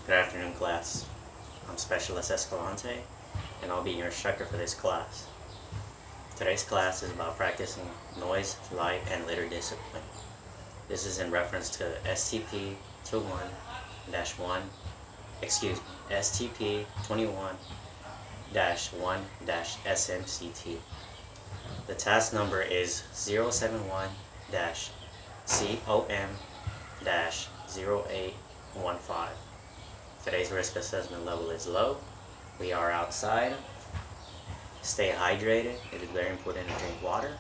Good afternoon, class. I'm Specialist Escalante, and I'll be your instructor for this class. Today's class is about practicing noise, light, and litter discipline. This is in reference to STP 21-SMCT. The task number is 071-COM-0815. Today's risk assessment level is low. We are outside. Stay hydrated. It is very important to drink water.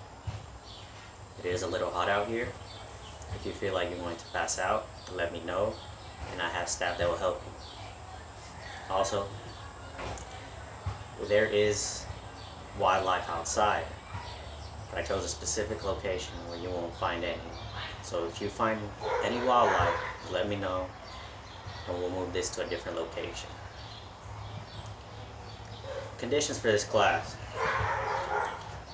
It is a little hot out here. If you feel like you're going to pass out, let me know, and I have staff that will help you. Also, there is wildlife outside, but I chose a specific location where you won't find any. So if you find any wildlife, let me know, and we'll move this to a different location. Conditions for this class.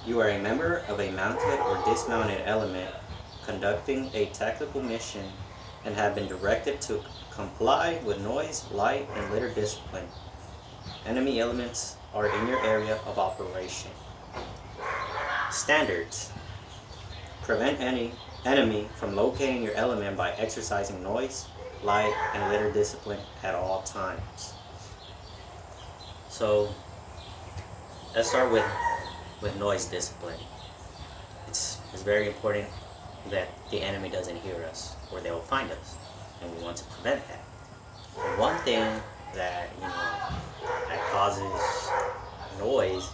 You are a member of a mounted or dismounted element conducting a tactical mission and have been directed to comply with noise, light, and litter discipline. Enemy elements are in your area of operation. Standards. Prevent any enemy from locating your element by exercising noise, light, and litter discipline at all times. So let's start with noise discipline. It's very important that the enemy doesn't hear us or they will find us, and we want to prevent that. One thing that that causes noise is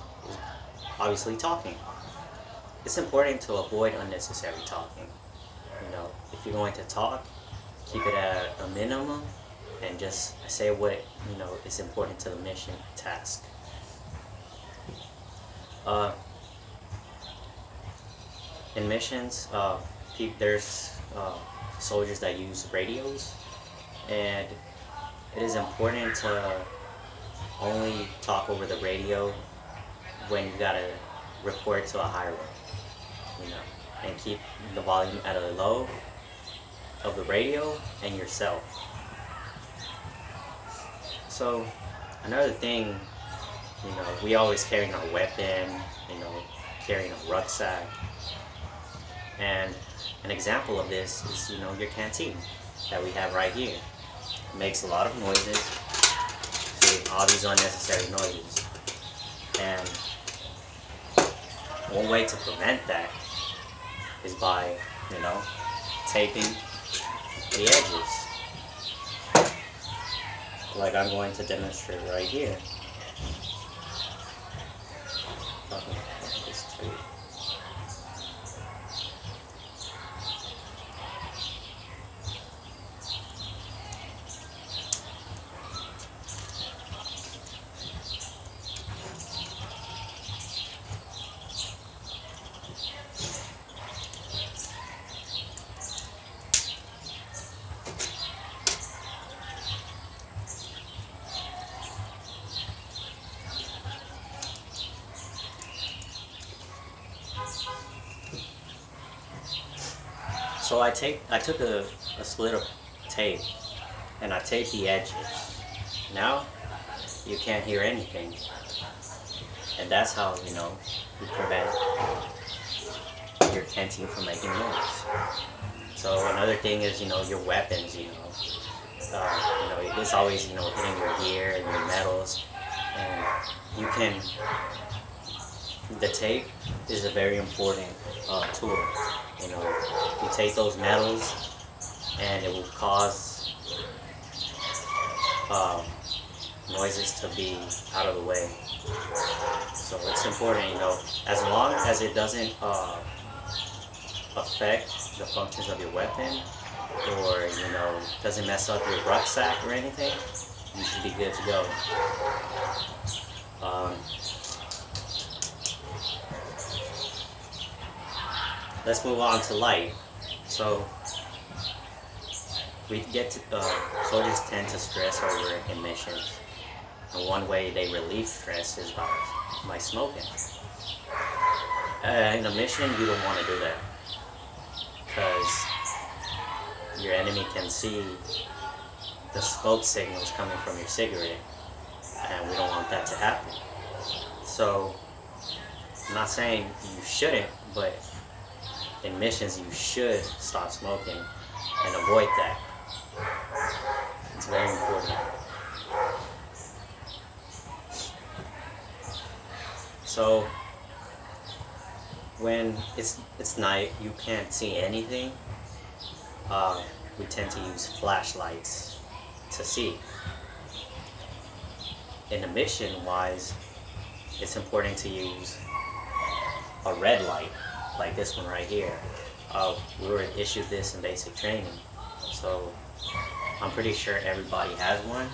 obviously talking. It's important to avoid unnecessary talking. If you're going to talk, keep it at a minimum and just say what is important to the mission task. In missions, there's soldiers that use radios, and it is important to only talk over the radio when you gotta report to a higher one, and keep the volume at a low of the radio and yourself. So another thing, we always carrying our weapon, carrying a rucksack, and an example of this is your canteen that we have right here. It makes a lot of noises. See, all these unnecessary noises, and one way to prevent that is by taping the edges, like I'm going to demonstrate right here. So I took a slit of tape and I taped the edges. Now you can't hear anything, and that's how you prevent your canteen from making noise. So another thing is your weapons. It's always hitting your gear and your metals, and the tape is a very important tool. You take those metals and it will cause noises to be out of the way. So it's important, as long as it doesn't affect the functions of your weapon, or doesn't mess up your rucksack or anything, you should be good to go. Let's move on to light. So soldiers tend to stress over in missions, and one way they relieve stress is by smoking. In a mission, you don't want to do that, because your enemy can see the smoke signals coming from your cigarette, and we don't want that to happen. So I'm not saying you shouldn't, but in missions you should stop smoking and avoid that. It's very important. So when it's night, you can't see anything. We tend to use flashlights to see. In the mission wise, it's important to use a red light, like this one right here. We were issued this in basic training, so I'm pretty sure everybody has one.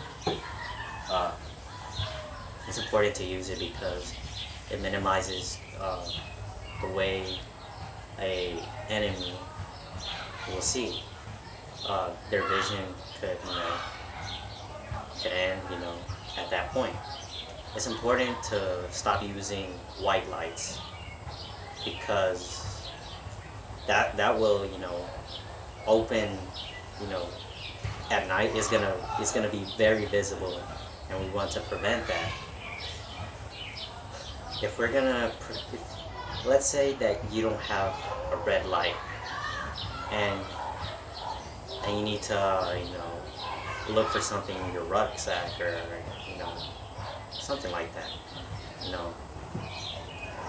It's important to use it because it minimizes the way a enemy will see. Their vision could end, at that point. It's important to stop using white lights because that will, open, at night is gonna be very visible, and we want to prevent that. If we're gonna, let's say that you don't have a red light, and you need to, look for something in your rucksack or, something like that.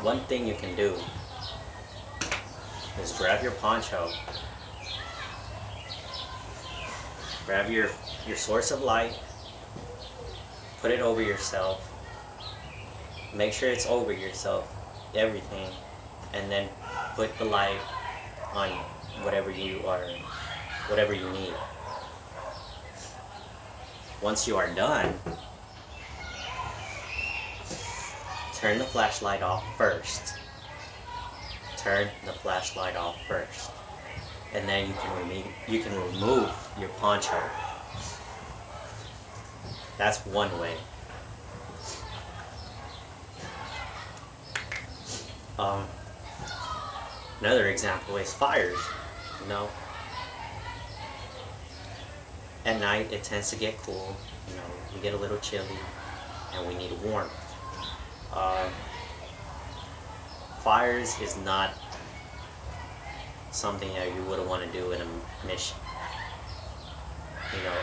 One thing you can do is grab your poncho, grab your source of light, put it over yourself, make sure it's over yourself, everything, and then put the light on whatever you need. Once you are done, turn the flashlight off first. Turn the flashlight off first, and then you can remove your poncho. That's one way. Another example is fires. At night it tends to get cool. You get a little chilly, and we need warmth. Fires is not something that you would want to do in a mission.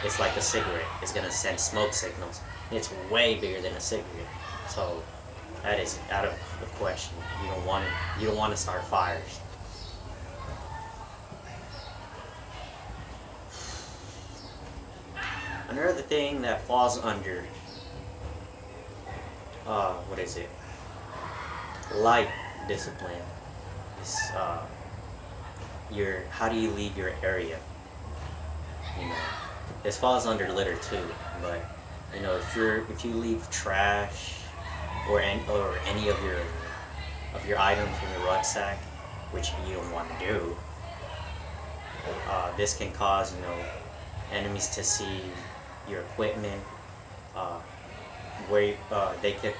It's like a cigarette. It's gonna send smoke signals. It's way bigger than a cigarette, so that is out of the question. You don't want to start fires. Another thing that falls under light discipline is how do you leave your area. This falls under litter too, but if you leave trash or any of your items from your rucksack, which you don't want to do, this can cause enemies to see your equipment, where they could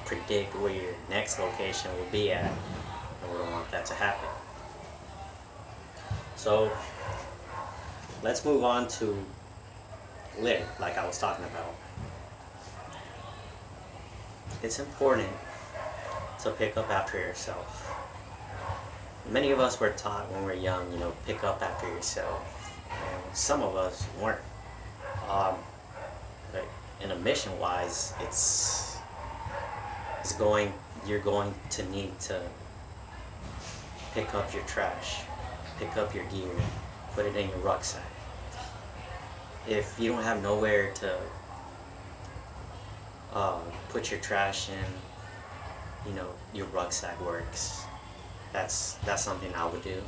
predict where your next location will be at, and we don't want that to happen. So let's move on to litter, like I was talking about. It's important to pick up after yourself. Many of us were taught when we were young, pick up after yourself. And some of us weren't. But in a mission-wise, you're going to need to pick up your trash, pick up your gear, put it in your rucksack. If you don't have nowhere to put your trash in, your rucksack works. That's something I would do.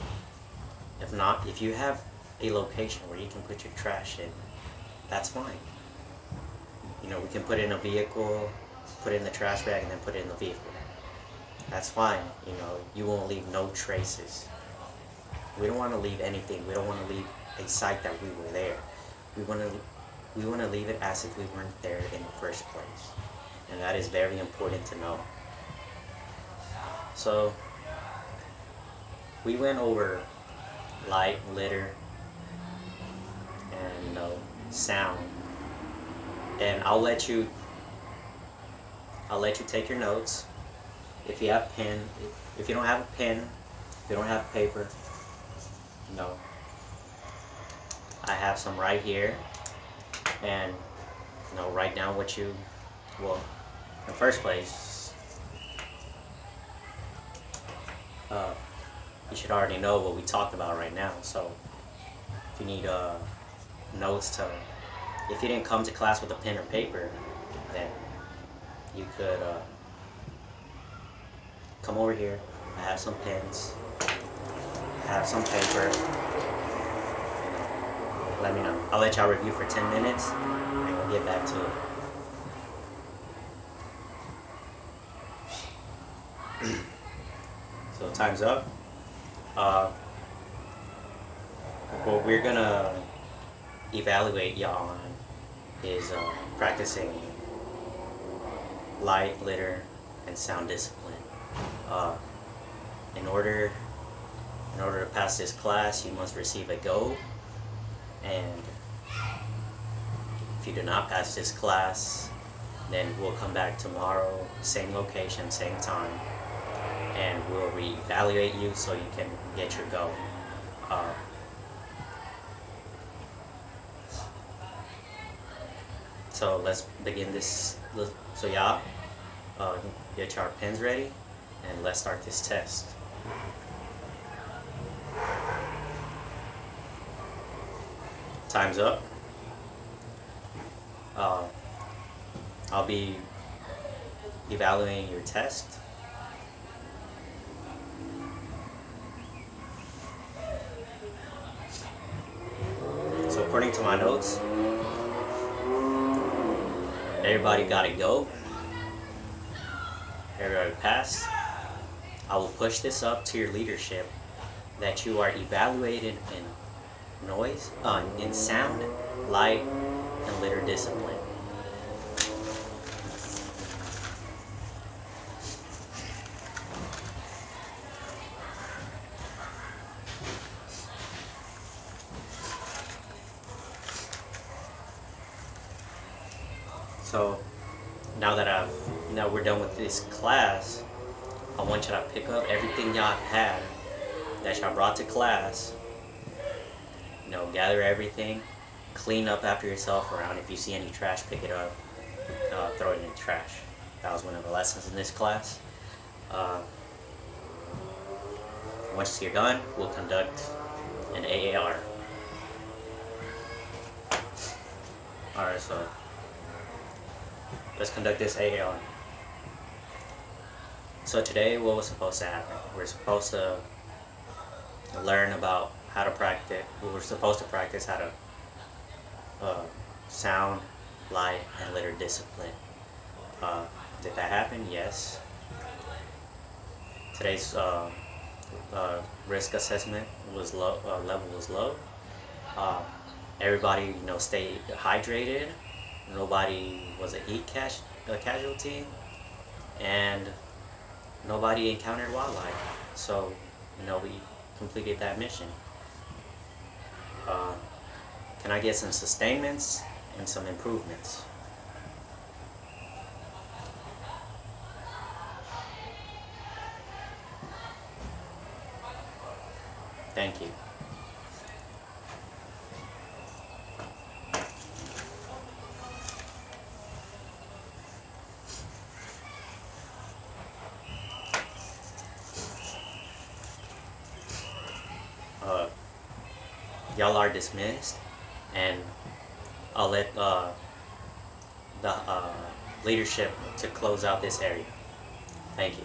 If not, if you have a location where you can put your trash in, that's fine. We can put it in a vehicle, put it in the trash bag, and then put it in the vehicle. That's fine. You won't leave no traces. We don't want to leave anything. We don't want to leave a site that we were there. We want to leave it as if we weren't there in the first place. And that is very important to know. So we went over light, litter, and sound. And I'll let you take your notes. If you have pen, if you don't have a pen, if you don't have paper, I have some right here, and write down what you, well, in the first place, you should already know what we talked about right now. So if you need notes if you didn't come to class with a pen or paper, then you could come over here. I have some pens, I have some paper. Let me know. I'll let y'all review for 10 minutes and we'll get back to it. So time's up. What we're gonna evaluate y'all on is practicing light, litter, and sound discipline. In order to pass this class, you must receive a go. And if you do not pass this class, then we'll come back tomorrow, same location, same time, and we'll reevaluate you so you can get your go. So let's begin this. So y'all, get your pens ready, and let's start this test. Time's up. I'll be evaluating your test. So according to my notes, everybody got to go. Everybody passed. I will push this up to your leadership that you are evaluated in noise, in sound, light, and litter discipline. So now we're done with this class, I want you to pick up everything y'all had that y'all brought to class. Gather everything, clean up after yourself around. If you see any trash, pick it up, throw it in the trash. That was one of the lessons in this class. Once you're done, we'll conduct an AAR. Alright, so let's conduct this AAR. So today, what was supposed to happen? We're supposed to learn about how to practice. We were supposed to practice how to sound, light, and litter discipline. Did that happen? Yes. Today's risk assessment was low. Level was low. Everybody, stayed hydrated. Nobody was a heat casualty, and nobody encountered wildlife. So, we completed that mission. Can I get some sustainments and some improvements? Thank you. Y'all are dismissed, and I'll let the leadership to close out this area. Thank you.